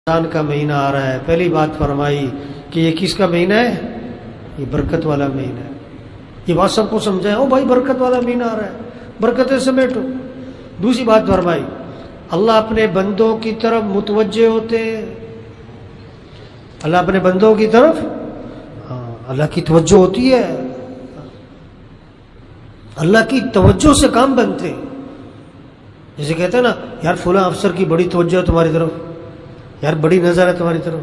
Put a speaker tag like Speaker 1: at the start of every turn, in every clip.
Speaker 1: رمضان کا مہینہ آ رہا ہے، پہلی بات فرمائی کہ یہ کس کا مہینہ ہے؟ یہ برکت والا مہینہ ہے۔ یہ بات سب کو سمجھائے، او بھائی برکت والا مہینہ آ رہا ہے، برکتیں سمیٹو۔ دوسری بات فرمائی اللہ اپنے بندوں کی طرف متوجہ ہوتے ہیں۔ اللہ اپنے بندوں کی طرف اللہ کی توجہ ہوتی ہے، اللہ کی توجہ سے کام بنتے ہیں۔ جیسے کہتے ہیں نا، یار فلاں افسر کی بڑی توجہ ہے تمہاری طرف، یار بڑی نظر ہے تمہاری طرف،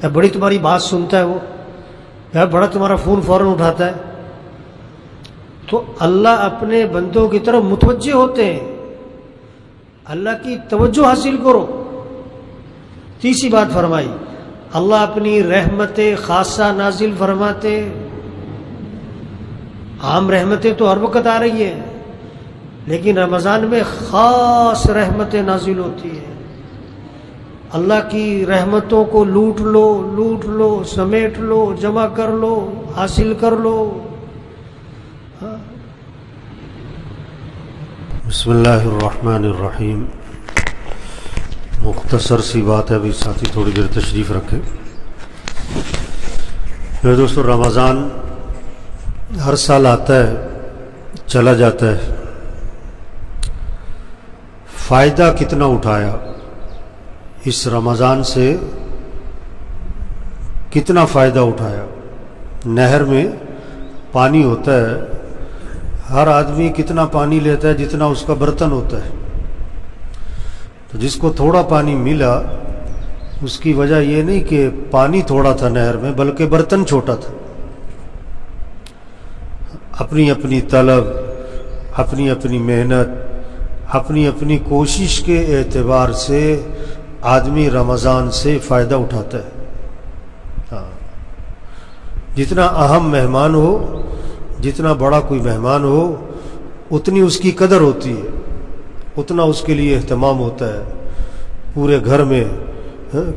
Speaker 1: یار بڑی تمہاری بات سنتا ہے وہ، یار بڑا تمہارا فون فوراً اٹھاتا ہے۔ تو اللہ اپنے بندوں کی طرف متوجہ ہوتے ہیں، اللہ کی توجہ حاصل کرو۔ تیسری بات فرمائی اللہ اپنی رحمت خاصہ نازل فرماتے۔ عام رحمتیں تو ہر وقت آ رہی ہیں، لیکن رمضان میں خاص رحمتیں نازل ہوتی ہیں۔ اللہ کی رحمتوں کو لوٹ لو، سمیٹ لو، جمع کر لو، حاصل کر لو۔
Speaker 2: بسم اللہ الرحمن الرحیم۔ مختصر سی بات ہے، ابھی ساتھی تھوڑی دیر تشریف رکھیں۔ میرے دوستو، رمضان ہر سال آتا ہے، چلا جاتا ہے، فائدہ کتنا اٹھایا اس رمضان سے، کتنا فائدہ اٹھایا۔ نہر میں پانی ہوتا ہے، ہر آدمی کتنا پانی لیتا ہے جتنا اس کا برتن ہوتا ہے۔ تو جس کو تھوڑا پانی ملا، اس کی وجہ یہ نہیں کہ پانی تھوڑا تھا نہر میں، بلکہ برتن چھوٹا تھا۔ اپنی اپنی طلب، اپنی اپنی محنت، اپنی اپنی کوشش کے اعتبار سے آدمی رمضان سے فائدہ اٹھاتا ہے۔ جتنا اہم مہمان ہو، جتنا بڑا کوئی مہمان ہو، اتنی اس کی قدر ہوتی ہے، اتنا اس کے لیے اہتمام ہوتا ہے پورے گھر میں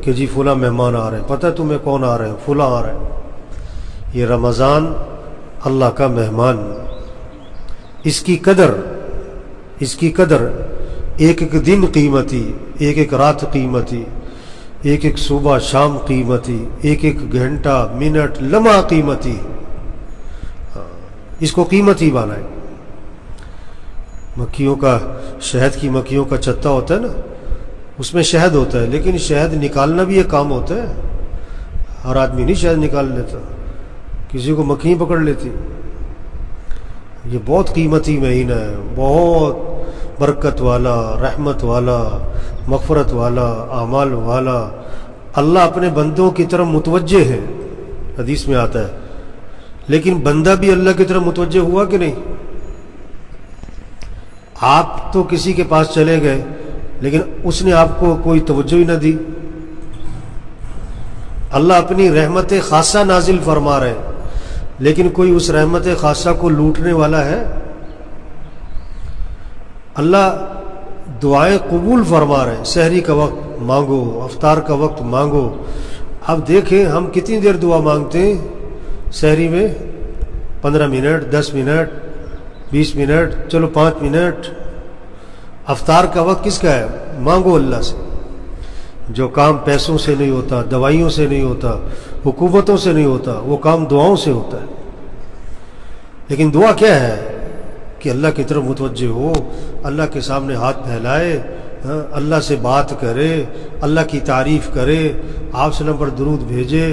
Speaker 2: کہ جی فلاں مہمان آ رہے ہیں، پتہ ہے تمہیں کون آ رہے ہیں؟ فلاں آ رہے ہیں۔ یہ رمضان اللہ کا مہمان، اس کی قدر ایک ایک دن قیمتی، ایک ایک رات قیمتی، ایک ایک صبح شام قیمتی، ایک ایک گھنٹہ منٹ لمحہ قیمتی۔ اس کو قیمتی بنائے۔ مکھیوں کا، شہد کی مکھیوں کا چھتا ہوتا ہے نا، اس میں شہد ہوتا ہے، لیکن شہد نکالنا بھی ایک کام ہوتا ہے۔ ہر آدمی نہیں شہد نکال لیتا، کسی کو مکھی پکڑ لیتی۔ یہ بہت قیمتی مہینہ ہے، بہت برکت والا، رحمت والا، مغفرت والا، اعمال والا۔ اللہ اپنے بندوں کی طرف متوجہ ہے، حدیث میں آتا ہے، لیکن بندہ بھی اللہ کی طرف متوجہ ہوا کہ نہیں؟ آپ تو کسی کے پاس چلے گئے، لیکن اس نے آپ کو کوئی توجہ ہی نہ دی۔ اللہ اپنی رحمت خاصہ نازل فرما رہے، لیکن کوئی اس رحمت خاصہ کو لوٹنے والا ہے؟ اللہ دعائیں قبول فرما رہے ہیں۔ سحری کا وقت مانگو، افطار کا وقت مانگو۔ اب دیکھیں ہم کتنی دیر دعا مانگتے ہیں سحری میں؟ 15 منٹ، 10 منٹ، 20 منٹ، چلو 5 منٹ۔ افطار کا وقت کس کا ہے؟ مانگو اللہ سے۔ جو کام پیسوں سے نہیں ہوتا، دوائیوں سے نہیں ہوتا، حکومتوں سے نہیں ہوتا، وہ کام دعاؤں سے ہوتا ہے۔ لیکن دعا کیا ہے؟ کہ اللہ کی طرف متوجہ ہو، اللہ کے سامنے ہاتھ پھیلائے، اللہ سے بات کرے، اللہ کی تعریف کرے، آپ صلی اللہ علیہ وسلم پر درود بھیجے،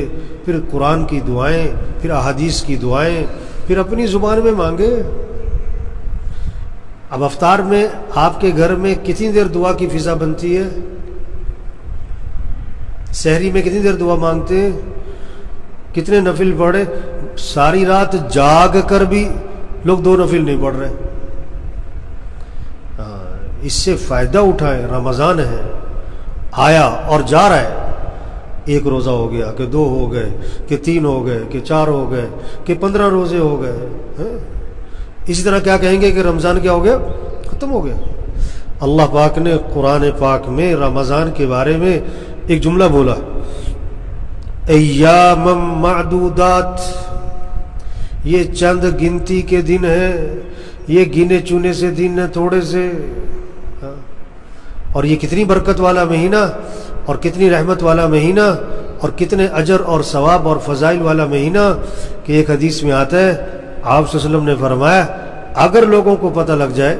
Speaker 2: پھر قرآن کی دعائیں، پھر احادیث کی دعائیں، پھر اپنی زبان میں مانگے۔ اب افطار میں آپ کے گھر میں کتنی دیر دعا کی فضا بنتی ہے؟ سحری میں کتنی دیر دعا مانگتے ہیں؟ کتنے نفل پڑھے؟ ساری رات جاگ کر بھی لوگ 2 نفل نہیں پڑھ رہے۔ اس سے فائدہ اٹھائیں۔ رمضان ہے، آیا اور جا رہا ہے۔ ایک روزہ ہو گیا کہ 2 ہو گئے کہ 3 ہو گئے کہ 4 ہو گئے کہ 15 روزے ہو گئے۔ اسی طرح کیا کہیں گے کہ رمضان کیا ہو گیا؟ ختم ہو گیا۔ اللہ پاک نے قرآن پاک میں رمضان کے بارے میں ایک جملہ بولا، ایام معدودات، یہ چند گنتی کے دن ہیں، یہ گنے چنے سے دن ہیں، تھوڑے سے۔ اور یہ کتنی برکت والا مہینہ، اور کتنی رحمت والا مہینہ اور کتنے اجر اور ثواب اور فضائل والا مہینہ کہ ایک حدیث میں آتا ہے آپ صلی اللہ علیہ وسلم نے فرمایا اگر لوگوں کو پتہ لگ جائے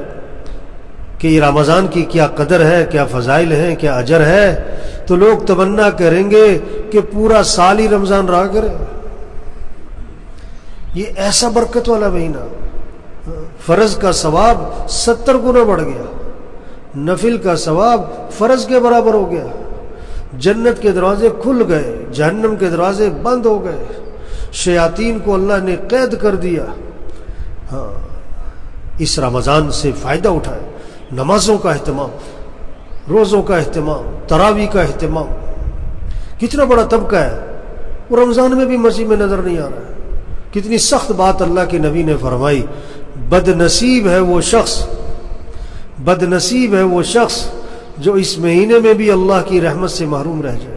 Speaker 2: کہ یہ رمضان کی کیا قدر ہے، کیا فضائل ہیں، کیا اجر ہے، تو لوگ تمنا کریں گے کہ پورا سال ہی رمضان رہا کرے۔ یہ ایسا برکت والا مہینہ، فرض کا ثواب 70 گنا بڑھ گیا، نفل کا ثواب فرض کے برابر ہو گیا، جنت کے دروازے کھل گئے، جہنم کے دروازے بند ہو گئے، شیاطین کو اللہ نے قید کر دیا۔ ہاں، اس رمضان سے فائدہ اٹھائے، نمازوں کا اہتمام، روزوں کا اہتمام، تراویح کا اہتمام۔ کتنا بڑا طبقہ ہے وہ رمضان میں بھی مسجد میں نظر نہیں آ رہا ہے۔ کتنی سخت بات اللہ کے نبی نے فرمائی، بد نصیب ہے وہ شخص، بد نصیب ہے وہ شخص جو اس مہینے میں بھی اللہ کی رحمت سے محروم رہ جائے۔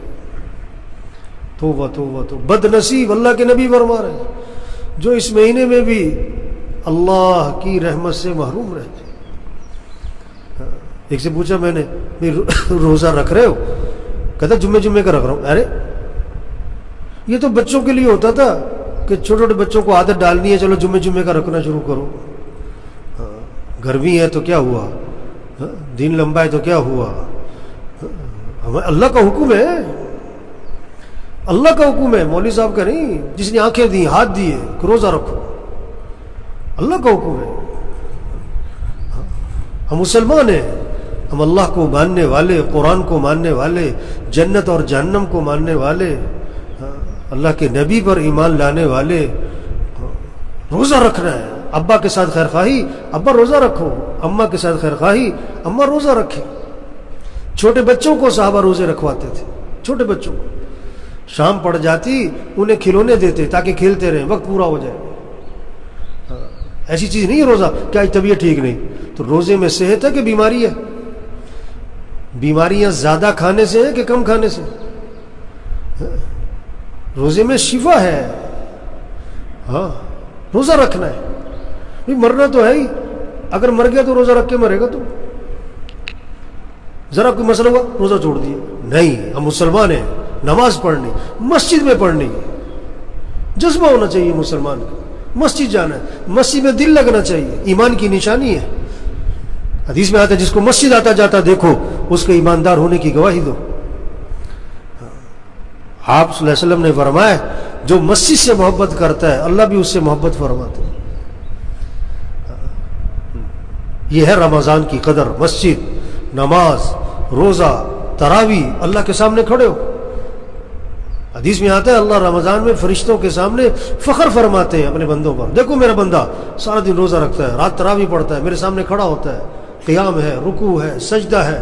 Speaker 2: توبہ توبہ توبہ، بد نصیب، اللہ کے نبی فرما رہے ہیں جو اس مہینے میں بھی اللہ کی رحمت سے محروم رہ جائے۔ ایک سے پوچھا میں نے روزہ رکھ رہے ہو؟ کہتا جمعے کا رکھ رہا ہوں۔ ارے یہ تو بچوں کے لیے ہوتا تھا کہ چھوٹے چھوٹے بچوں کو عادت ڈالنی ہے، چلو جمعے کا رکھنا شروع کرو۔ گرمی ہے تو کیا ہوا، دن لمبا ہے تو کیا ہوا، ہمیں اللہ کا حکم ہے، اللہ کا حکم ہے، مولوی صاحب کا نہیں، جس نے آنکھیں دی ہاتھ دیے کہ روزہ رکھو، اللہ کا حکم ہے۔ ہم مسلمان ہیں، ہم اللہ کو ماننے والے، قرآن کو ماننے والے، جنت اور جہنم کو ماننے والے، اللہ کے نبی پر ایمان لانے والے۔ روزہ رکھنا ہے، ابا کے ساتھ خیر خواہی، ابا روزہ رکھو، اماں کے ساتھ خیر خواہی، اماں روزہ رکھیں۔ چھوٹے بچوں کو صحابہ روزے رکھواتے تھے، چھوٹے بچوں کو شام پڑ جاتی انہیں کھلونے دیتے تاکہ کھیلتے رہیں، وقت پورا ہو جائے۔ ایسی چیز نہیں ہے روزہ کیا طبیعت ٹھیک نہیں، تو روزے میں صحت ہے کہ بیماری ہے؟ بیماریاں زیادہ کھانے سے ہیں کہ کم کھانے سے؟ روزے میں شفا ہے۔ ہاں، روزہ رکھنا ہے، مرنا تو ہے ہی، اگر مر گیا تو روزہ رکھ کے مرے گا۔ تو ذرا کوئی مسئلہ ہوا روزہ چھوڑ دیا؟ نہیں، ہم مسلمان ہیں، نماز پڑھنی، مسجد میں پڑھنی، جذبہ ہونا چاہیے مسلمان کا، مسجد جانا ہے، مسجد میں دل لگنا چاہیے، ایمان کی نشانی ہے۔ حدیث میں آتا ہے جس کو مسجد آتا جاتا دیکھو اس کے ایماندار ہونے کی گواہی دو۔ آپ صلی اللہ علیہ وسلم نے فرمایا جو مسجد سے محبت کرتا ہے اللہ بھی اس سے محبت فرماتے ہیں۔ یہ ہے رمضان کی قدر، مسجد، نماز، روزہ، تراویح، اللہ کے سامنے کھڑے ہو۔ حدیث میں آتا ہے اللہ رمضان میں فرشتوں کے سامنے فخر فرماتے ہیں اپنے بندوں پر، دیکھو میرا بندہ سارا دن روزہ رکھتا ہے، رات تراویح پڑھتا ہے، میرے سامنے کھڑا ہوتا ہے، قیام ہے، رکوع ہے، سجدہ ہے۔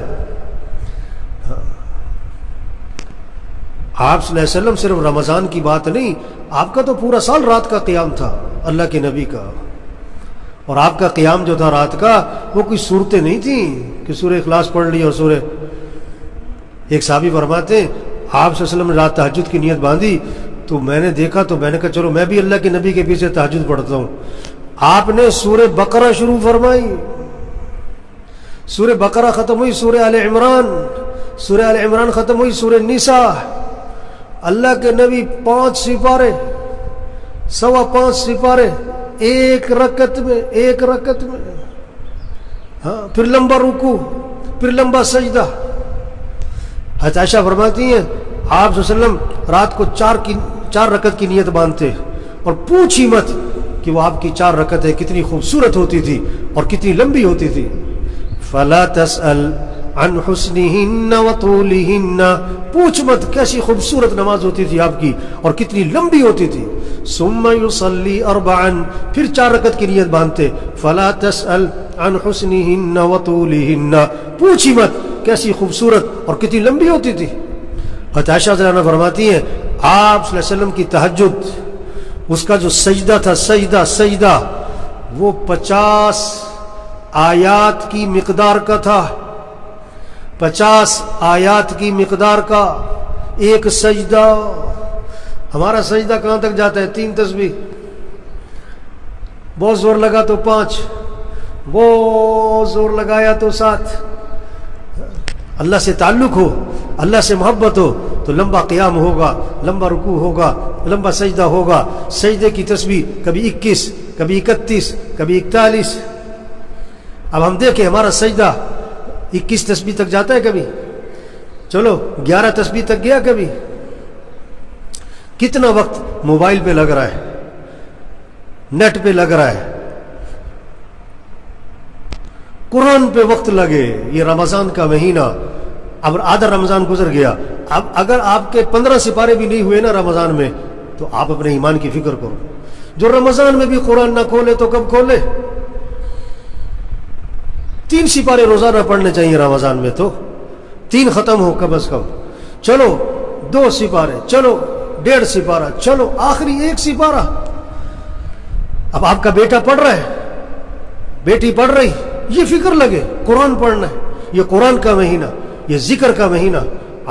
Speaker 2: آپ صلی اللہ علیہ وسلم صرف رمضان کی بات نہیں، آپ کا تو پورا سال رات کا قیام تھا اللہ کے نبی کا، اور آپ کا قیام جو تھا رات کا وہ کوئی صورتیں نہیں تھیں کہ سورہ اخلاص پڑھ لی اور سورہ۔ ایک صحابی فرماتے ہیں آپ صلی اللہ علیہ وسلم نے رات تہجد کی نیت باندھی تو میں نے دیکھا تو میں نے کہا چلو میں بھی اللہ کے نبی کے پیچھے تہجد پڑھتا ہوں۔ آپ نے سورہ بقرہ شروع فرمائی، سورہ بقرہ ختم ہوئی سورہ آل عمران، سورہ آل عمران ختم ہوئی سورہ نساء۔ اللہ کے نبی 5 سپارے، 5.25 سپارے ایک رکعت میں، ہاں، پھر لمبا رکوع، پھر لمبا سجدہ۔ حضرت عائشہ فرماتی ہیں آپ صلی اللہ علیہ وسلم رات کو 4 رکعت کی نیت باندھتے اور پوچھی مت کہ وہ آپ کی 4 رکعتیں کتنی خوبصورت ہوتی تھی اور کتنی لمبی ہوتی تھی۔ فلا تسأل عن حسنہن وطولہن، پوچھ مت کیسی خوبصورت نماز ہوتی تھی آپ کی اور کتنی لمبی ہوتی تھی۔ ثم یصلی 4، پھر 4 رکعت کی نیت باندھتے، فلا تسأل عن حسنہن وطولہن، پوچھی مت کیسی خوبصورت اور کتنی لمبی ہوتی تھی۔ حضرت عائشہ رضی اللہ عنہا فرماتی ہیں آپ صلی اللہ علیہ وسلم کی تہجد، اس کا جو سجدہ تھا، سجدہ وہ 50 آیات کی مقدار کا تھا، 50 آیات کی مقدار کا ایک سجدہ۔ ہمارا سجدہ کہاں تک جاتا ہے؟ 3 تسبیح، بہت زور لگا تو 5، بہت زور لگایا تو 7۔ اللہ سے تعلق ہو، اللہ سے محبت ہو تو لمبا قیام ہوگا، لمبا رکوع ہوگا، لمبا سجدہ ہوگا، سجدے کی تسبیح کبھی 21، کبھی 31، کبھی 41۔ اب ہم دیکھیں ہمارا سجدہ 21 تسبیح تک جاتا ہے کبھی؟ چلو 11 تسبیح تک گیا کبھی؟ کتنا وقت موبائل پہ لگ رہا ہے، نیٹ پہ لگ رہا ہے، قرآن پہ وقت لگے۔ یہ رمضان کا مہینہ، اب آدھا رمضان گزر گیا، اب اگر آپ کے 15 سپارے بھی نہیں ہوئے نا رمضان میں تو آپ اپنے ایمان کی فکر کرو۔ جو رمضان میں بھی قرآن نہ کھولے تو کب کھولے؟ 3 سپارے روزانہ پڑھنے چاہیے رمضان میں، تو 3 ختم ہو کم از کم، چلو 2 سپارے، چلو 1.5 سپارہ، چلو آخری 1 سپارہ۔ اب آپ کا بیٹا پڑھ رہا ہے، بیٹی پڑھ رہی، یہ فکر لگے قرآن پڑھنا ہے، یہ قرآن کا مہینہ، یہ ذکر کا مہینہ۔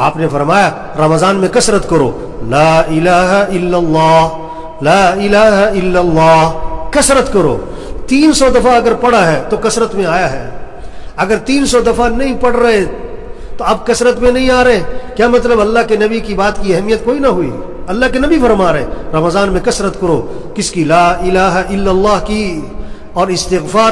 Speaker 2: آپ نے فرمایا رمضان میں کثرت کرو، لا الہ الا اللہ، لا الہ الا اللہ، کثرت کرو۔ 300 دفعہ اگر پڑھا ہے تو کثرت میں آیا ہے، اگر 300 دفعہ نہیں پڑھ رہے تو آپ کثرت میں نہیں آ رہے، کیا مطلب اللہ کے نبی کی بات کی اہمیت کوئی نہ ہوئی؟ اللہ کے نبی فرما رہے رمضان میں کثرت کرو، کس کی؟ لا الہ الا اللہ کی اور استغفار